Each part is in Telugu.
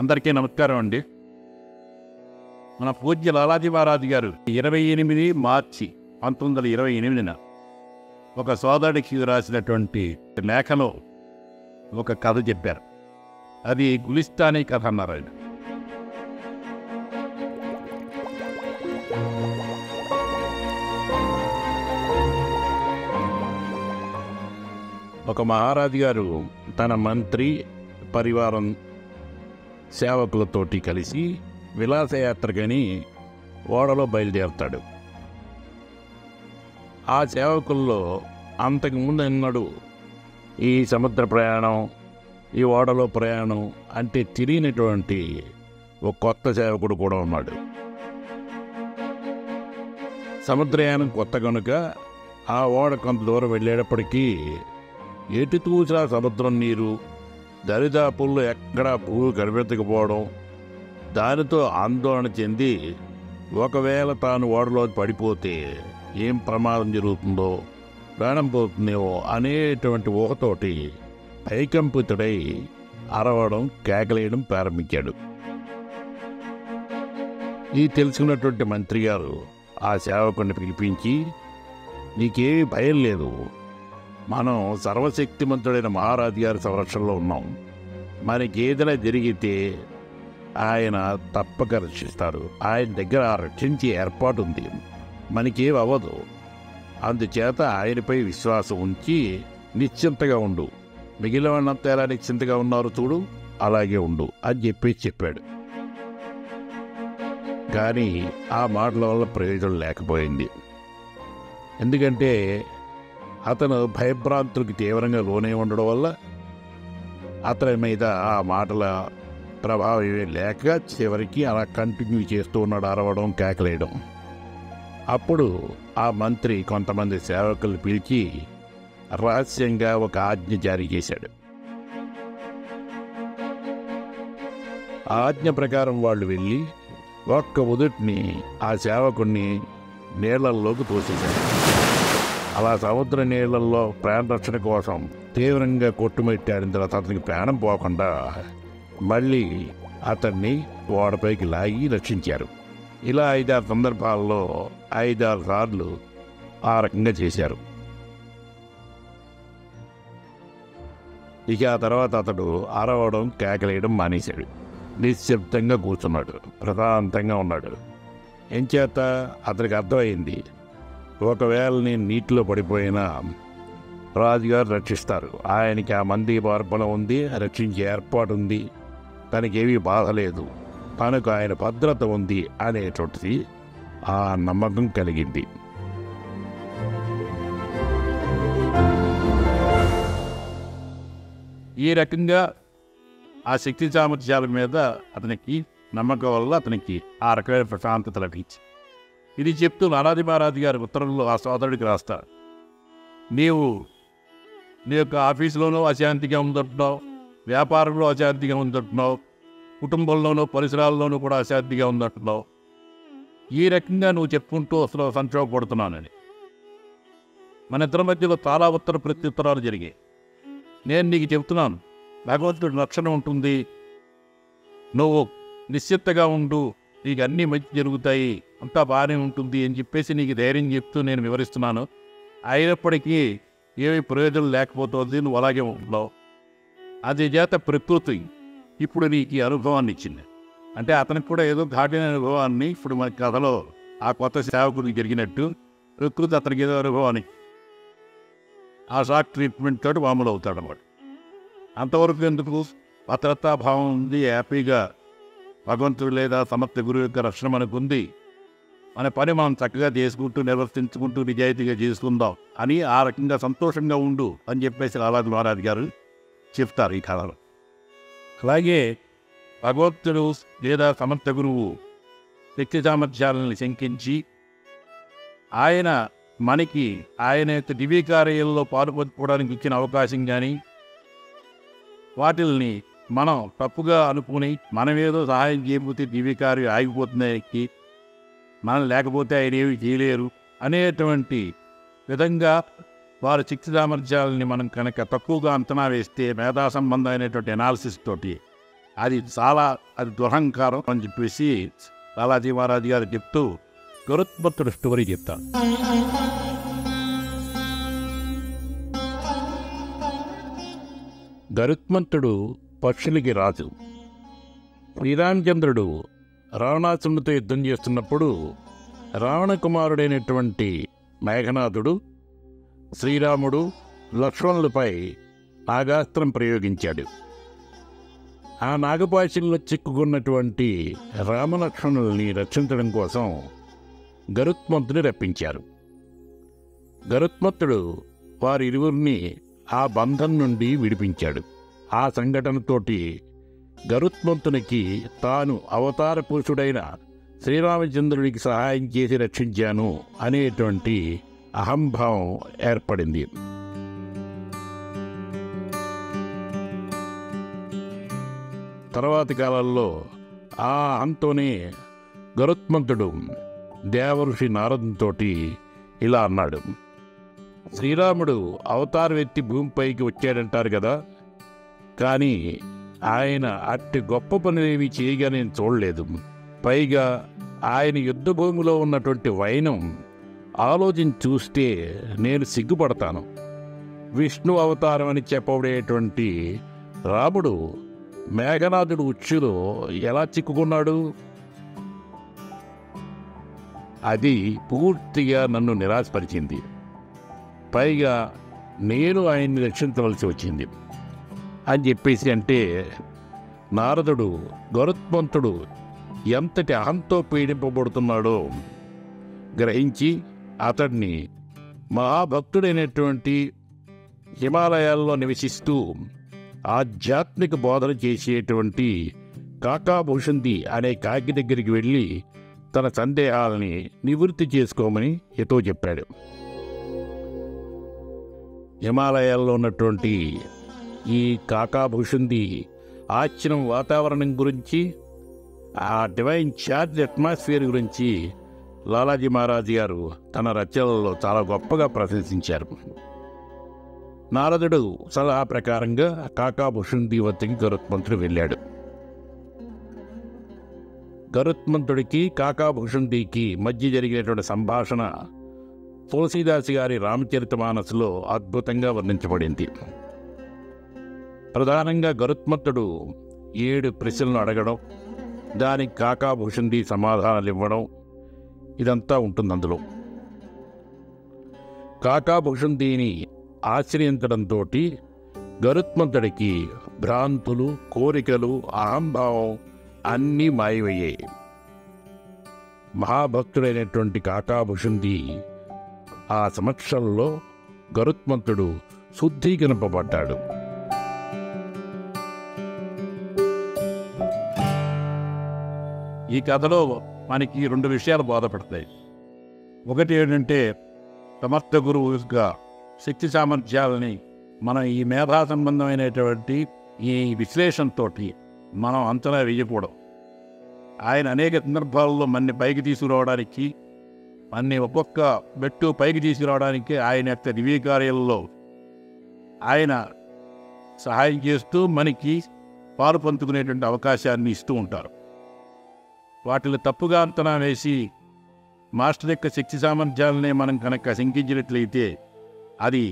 అందరికీ నమస్కారం అండి. మన పూజ్య లాలాజీ మహారాజు గారు 28 మార్చి 1928 ఒక సోదరుడికి రాసినటువంటి లేఖలో ఒక కథ చెప్పారు. అది గులిస్తానీ కథ అన్నారు ఆయన. ఒక మహారాజు గారు తన మంత్రి పరివారం సేవకులతోటి కలిసి విలాసయాత్రకని ఓడలో బయలుదేరుతాడు. ఆ సేవకుల్లో అంతకుముందు ఎన్నడూ ఈ సముద్ర ప్రయాణం, ఈ ఓడలో ప్రయాణం అంటే తెలియనటువంటి ఒక కొత్త సేవకుడు కూడా ఉన్నాడు. సముద్రయానం కొత్త కనుక ఆ ఓడ కొంత దూరం వెళ్ళేటప్పటికీ ఎటు చూసినా సముద్రం నీరు, దరిదాపుల్లో ఎక్కడా భూమి కనిపెట్టకపోవడం, దానితో ఆందోళన చెంది ఒకవేళ తాను ఓడలో పడిపోతే ఏం ప్రమాదం జరుగుతుందో, ప్రాణం పోతుందేమో అనేటువంటి ఊహతోటి పైకంపితుడై అరవడం, కేకలేయడం ప్రారంభించాడు. ఈ తెలుసుకున్నటువంటి మంత్రి గారు ఆ సేవకుడిని పిలిపించి, నీకేమీ భయం లేదు, మనం సర్వశక్తిమంతుడైన మహారాజు గారి సంరక్షణలో ఉన్నాం, మనకేదైనా జరిగితే ఆయన తప్పక రక్షిస్తారు, ఆయన దగ్గర రక్షించే ఏర్పాటు ఉంది, మనకేం అవ్వదు, అందుచేత ఆయనపై విశ్వాసం ఉంచి నిశ్చింతగా ఉండు, మిగిలిన వాళ్ళంతా ఎలా నిశ్చింతగా ఉన్నారు చూడు, అలాగే ఉండు అని చెప్పాడు. కానీ ఆ మాటల వల్ల ప్రయోజనం లేకపోయింది. ఎందుకంటే అతను భయభ్రాంతులకు తీవ్రంగా లోనే ఉండడం వల్ల అతని మీద ఆ మాటల ప్రభావం ఏమీ లేక చివరికి అలా కంటిన్యూ చేస్తూ ఉన్నాడు, అరవడం, కేకలేయడం. అప్పుడు ఆ మంత్రి కొంతమంది సేవకులు పిలిచి రహస్యంగా ఒక ఆజ్ఞ జారీ చేశాడు. ఆ ఆజ్ఞ ప్రకారం వాళ్ళు వెళ్ళి ఒక్క ఉదుటిని ఆ సేవకుడిని నీళ్లలోకి తోసేశారు. అలా సముద్ర నీళ్లలో ప్రాణరక్షణ కోసం తీవ్రంగా కొట్టుమెట్టాడిన తర్వాత అతనికి ప్రాణం పోకుండా మళ్ళీ అతన్ని ఓడపైకి లాగి రక్షించారు. ఇలా 5-6 సందర్భాల్లో 5-6 సార్లు ఆ రకంగా చేశారు. ఇక ఆ తర్వాత అతడు అరవడం, కేకలేయడం మానేశాడు. నిశ్శబ్దంగా కూర్చున్నాడు, ప్రశాంతంగా ఉన్నాడు. ఎంచేత అతనికి అర్థమైంది, ఒకవేళ నేను నీటిలో పడిపోయినా రాజుగారు రక్షిస్తారు, ఆయనకి ఆ మంది మార్పణ ఉంది, రక్షించే ఏర్పాటు ఉంది, తనకేమీ బాధ లేదు, తనకు ఆయన భద్రత ఉంది అనేటువంటిది ఆ నమ్మకం కలిగింది. ఈ రకంగా ఆ శక్తి సామర్థ్యాల మీద అతనికి నమ్మకం వల్ల అతనికి ఆ రకమైన ప్రశాంతత లభించింది. ఇది చెప్తూ లాలాజీ మహారాజు గారి ఉత్తరంలో ఆ సోదరుడికి రాస్తారు, నీవు నీ యొక్క ఆఫీసులోనూ అశాంతిగా ఉందంటున్నావు, వ్యాపారంలో అశాంతిగా ఉందంటున్నావు, కుటుంబంలోనూ పరిసరాల్లోనూ కూడా అశాంతిగా ఉందంటున్నావు. ఈ రకంగా నువ్వు చెప్పుకుంటూ అసలు సంక్షోభపడుతున్నానని. మన ఇద్దరి మధ్యలో చాలా ఉత్తర ప్రత్యుత్తరాలు జరిగాయి. నేను నీకు చెప్తున్నాను, భగవంతుడి రక్షణ ఉంటుంది, నువ్వు నిశ్చిత్తగా ఉండు, నీకు అన్నీ మంచి జరుగుతాయి, అంతా బాగానే ఉంటుంది అని చెప్పేసి నీకు ధైర్యం చెప్తూ నేను వివరిస్తున్నాను. అయినప్పటికీ ఏమీ ప్రయోజనం లేకపోతుంది, నువ్వు అలాగే ఉంటున్నావు. అది చేత ప్రకృతి ఇప్పుడు నీకు ఈ అనుభవాన్ని ఇచ్చింది. అంటే అతనికి కూడా ఏదో ఘాటిన అనుభవాన్ని ఇప్పుడు మన కథలో ఆ కొత్త సేవకుడికి జరిగినట్టు ప్రకృతి అతనికి ఏదో అనుభవాన్ని ఆ షాక్ ట్రీట్మెంట్ తోటి మామూలు అవుతాడు అన్నమాట. అంతవరకు ఎందుకు భద్రతాభావం ఉంది, హ్యాపీగా భగవంతుడు లేదా సమర్థ గురువు యొక్క రక్షణ మనకు ఉంది, మన పని మనం చక్కగా చేసుకుంటూ నిర్వర్తించుకుంటూ నిజాయితీగా చేసుకుందాం అని ఆ రకంగా సంతోషంగా ఉండు అని చెప్పేసి లాలాజీ మహారాజు గారు చెప్తారు ఈ కథలో. అలాగే భగవంతుడు లేదా సమర్థ గురువు శక్తి సామర్థ్యాలను శంకించి ఆయన మనకి ఆయన యొక్క దివ్యకార్యాల్లో పాల్పంచుకోవడానికి ఇచ్చిన అవకాశం కానీ వాటిల్ని మనం తప్పుగా అనుకుని మనమేదో సహాయం చేయకపోతే దివ్యకార్యం ఆగిపోతున్నాయి, మనం లేకపోతే ఆయన ఏమి చేయలేరు అనేటువంటి విధంగా వారి శక్తి సామర్థ్యాలని మనం కనుక తక్కువగా అంచనా వేస్తే మేధా సంబంధమైనటువంటి అనాలిసిస్ తోటి అది దురహంకారం అని చెప్పేసి లాలాజీ మహారాజ్ గారు చెప్తూ గరుత్మంతుడు స్టోరీ చెప్తారు. గరుత్మంతుడు పక్షులకి రాజు. శ్రీరామచంద్రుడు రావణాసురునితో యుద్ధం చేస్తున్నప్పుడు రావణ కుమారుడైనటువంటి మేఘనాథుడు శ్రీరాముడు లక్ష్మణులపై నాగాస్త్రం ప్రయోగించాడు. ఆ నాగపాశంలో చిక్కుకున్నటువంటి రామలక్ష్మణుల్ని రక్షించడం కోసం గరుత్మంతుని రప్పించారు. గరుత్మంతుడు వారిరువురిని ఆ బంధం నుండి విడిపించాడు. ఆ సంఘటనతోటి గరుత్మంతునికి తాను అవతార పురుషుడైన శ్రీరామచంద్రుడికి సహాయం చేసి రక్షించాను అనేటువంటి అహంభావం ఏర్పడింది. తర్వాతి కాలంలో ఆ అహంతోనే గరుత్మంతుడు దేవఋషి నారదునితోటి ఇలా అన్నాడు, శ్రీరాముడు అవతారం ఎత్తి భూమిపైకి వచ్చాడంటారు కదా, కానీ ఆయన అట్టి గొప్ప పనులేవి చేయగా నేను చూడలేదు. పైగా ఆయన యుద్ధ భూమిలో ఉన్నటువంటి వైనం ఆలోచించి చూస్తే నేను సిగ్గుపడతాను. విష్ణు అవతారం అని చెప్పబడేటువంటి రాముడు మేఘనాథుడు ఉచ్చులో ఎలా చిక్కుకున్నాడు? అది పూర్తిగా నన్ను నిరాశపరిచింది. పైగా నేను ఆయన్ని రక్షించవలసి వచ్చింది అని చెప్పేసి అంటే నారదుడు గరుత్మంతుడు ఎంతటి అహంతో పీడింపబడుతున్నాడో గ్రహించి అతడిని మహాభక్తుడైనటువంటి హిమాలయాల్లో నివసిస్తూ ఆధ్యాత్మిక బోధన చేసేటువంటి కాకాభూషంది అనే కాకి దగ్గరికి వెళ్ళి తన సందేహాలని నివృత్తి చేసుకోమని హితో చెప్పాడు. హిమాలయాల్లో ఉన్నటువంటి ఈ కాకాభూషంది ఆశ్రమం వాతావరణం గురించి, ఆ డివైన్ ఛార్జ్ అట్మాస్ఫియర్ గురించి లాలాజీ మహారాజ్ గారు తన రచనలలో చాలా గొప్పగా ప్రశంసించారు. నారదుడు సలహా ప్రకారంగా కాకాభూషంది వద్దకి గరుత్మంతుడు వెళ్ళాడు. గరుత్మంతుడికి కాకాభూషందికి మధ్య జరిగినటువంటి సంభాషణ తులసీదాస్ గారి రామచరితమానస్లో అద్భుతంగా వర్ణించబడింది. ప్రధానంగా గరుత్మంతుడు 7 ప్రశ్నలను అడగడం, దానికి కాకాభూషంది సమాధానాలు ఇవ్వడం, ఇదంతా ఉంటుంది అందులో. కాకాభూషందిని ఆశ్రయించడంతో గరుత్మంతుడికి భ్రాంతులు, కోరికలు, అహంభావం అన్నీ మాయమయ్యాయి. మహాభక్తుడైనటువంటి కాకాభూషంది ఆ సమక్షంలో గరుత్మంతుడు శుద్ధీకరింపబడ్డాడు. ఈ కథలో మనకి 2 విషయాలు బోధపడతాయి. ఒకటి ఏంటంటే సమర్థ గురువుగా శక్తి సామర్థ్యాలని మనం ఈ మేధా సంబంధమైనటువంటి ఈ విశ్లేషణతో మనం అంచనా వేయకూడదు. ఆయన అనేక సందర్భాల్లో మన్ని పైకి తీసుకురావడానికి, మన్ని ఒక్కొక్క మెట్టు పైకి తీసుకురావడానికి ఆయన యొక్క దివ్య కార్యాలలో ఆయన సహాయం చేస్తూ మనకి పాలు పంచుకునేటువంటి అవకాశాన్ని ఇస్తూ ఉంటారు. వాటిని తప్పుగా అంచనా వేసి మాస్టర్ యొక్క శక్తి సామర్థ్యాలనే మనం కనుక శంకించినట్లయితే అది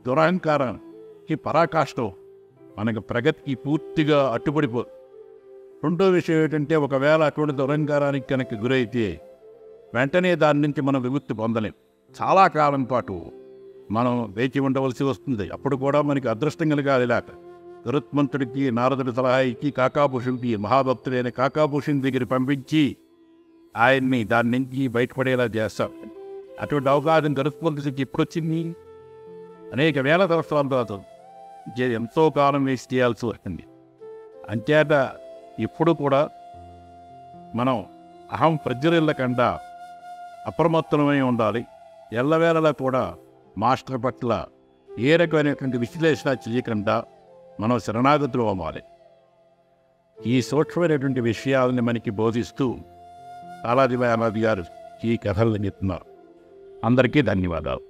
దురహంకారానికి పరాకాష్ఠం, మనకు ప్రగతికి పూర్తిగా అట్టుపడిపో. రెండో విషయం ఏంటంటే ఒకవేళ అటువంటి దురహంకారానికి కనుక గురైతే వెంటనే దాని నుంచి మనం విముక్తి పొందలేం. చాలా కాలం పాటు మనం వేచి ఉండవలసి వస్తుంది. అప్పుడు కూడా మనకి అదృష్టం కలగాలి. లేక గరుత్మంతుడికి నారదుడి సలహా ఇచ్చి కాకాభూషణుడికి, మహాభక్తుడైన కాకాభూషణుడి దగ్గర పంపించి ఆయన్ని దాని నుంచి బయటపడేలా చేస్తాం. అటువంటి అవకాశం గరుత్మంతుడికి ఎప్పుడు వచ్చింది? అనేక వేల సంవత్సరాల తర్వాత ఎంతో కాలం వేస్ట్ చేయాల్సి వస్తుంది. అంచేత ఇప్పుడు కూడా మనం అహం ప్రజ్వరిల్లకుండా అప్రమత్తమై ఉండాలి. ఎల్లవేళలా కూడా మాస్టర్ పట్ల ఏ రకమైనటువంటి విశ్లేషణ చేయకుండా మనం శరణాగతులు అవ్వాలి. ఈ సూక్ష్మమైనటువంటి విషయాలని మనకి బోధిస్తూ లాలాజీ మహారాజ్ గారు ఈ కథలను చెప్తున్నారు. అందరికీ ధన్యవాదాలు.